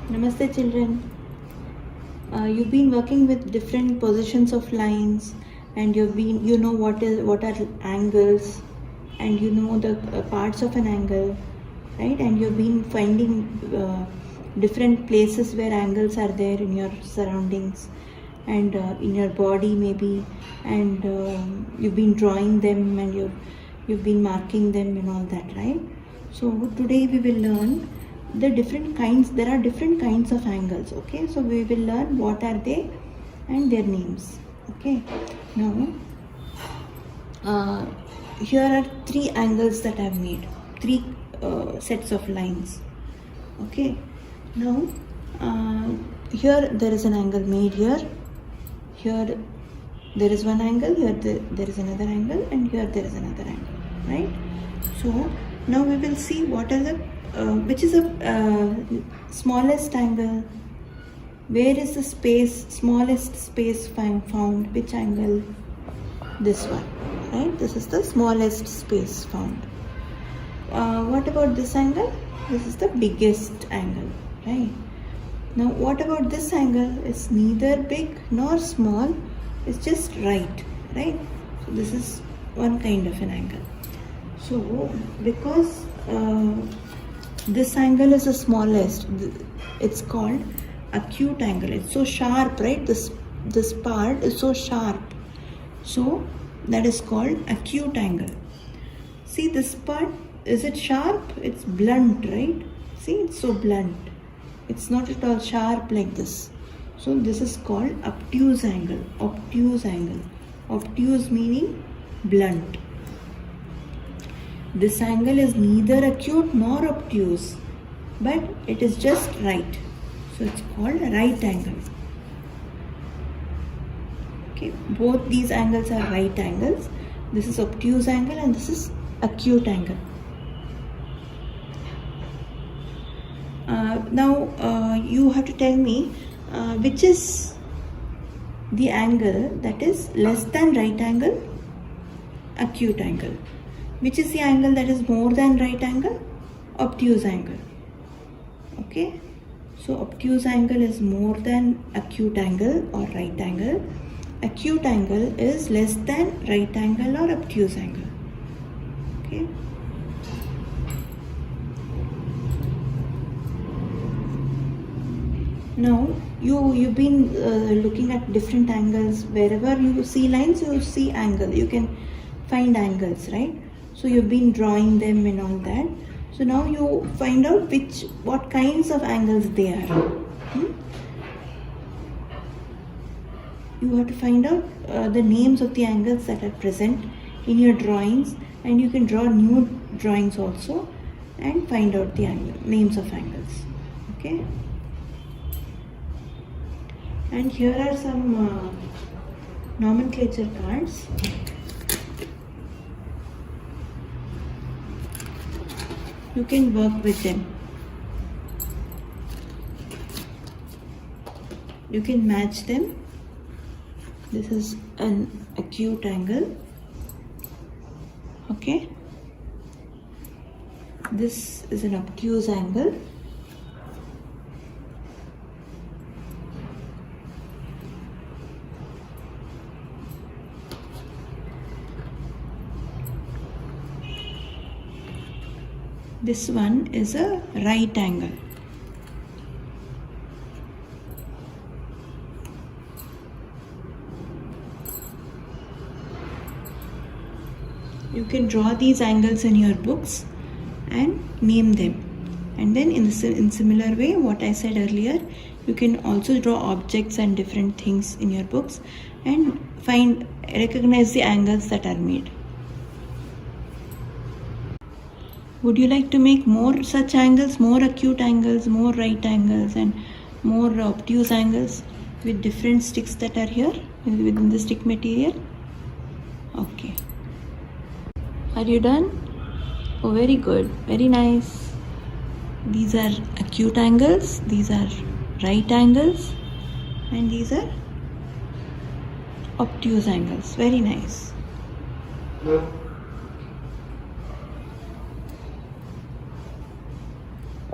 Namaste children. You've been working with different positions of lines, and you know what are angles, and you know the parts of an angle, right? And you've been finding different places where angles are there in your surroundings and in your body maybe, and you've been drawing them, and you've been marking them and all that, right? So today we will learn the different kinds. There are different kinds of angles. Okay, so we will learn what are they and their names. Okay, now here are three angles that I've made, three sets of lines. Okay, now here there is an angle made here there is one angle, here there is another angle, and here there is another angle, right? So now we will see what are the which is the smallest angle, where is the smallest space found, which angle? This one, right? This is the smallest space found. What about this angle? This is the biggest angle, right? Now what about this angle? It's neither big nor small, it's just right? So this is one kind of an angle. So because this angle is the smallest, it's called acute angle. It's so sharp, right? This part is so sharp, so that is called acute angle. See this part, is it sharp? It's blunt, right? See, it's so blunt, it's not at all sharp like this. So this is called obtuse angle. Obtuse meaning blunt. This angle is neither acute nor obtuse, but it is just right. So it's called right angle. Okay, both these angles are right angles. This is obtuse angle and this is acute angle. Now you have to tell me which is the angle that is less than right angle? Acute angle. Which is the angle that is more than right angle? Obtuse angle. Okay, so obtuse angle is more than acute angle or right angle. Acute angle is less than right angle or obtuse angle. Okay. Now you've been looking at different angles. Wherever you see lines, you see angle. You can find angles, right? So you've been drawing them and all that. So now you find out what kinds of angles they are. You have to find out the names of the angles that are present in your drawings, and you can draw new drawings also and find out the names of angles. Okay. And here are some nomenclature cards. You can work with them. You can match them. This is an acute angle. Okay. This is an obtuse angle. This one is a right angle. You can draw these angles in your books and name them. And then in similar way, what I said earlier, you can also draw objects and different things in your books and recognize the angles that are made. Would you like to make more such angles, more acute angles, more right angles, and more obtuse angles with different sticks that are here within the stick material? Okay. Are you done? Oh, very good. Very nice. These are acute angles, these are right angles, and these are obtuse angles. Very nice.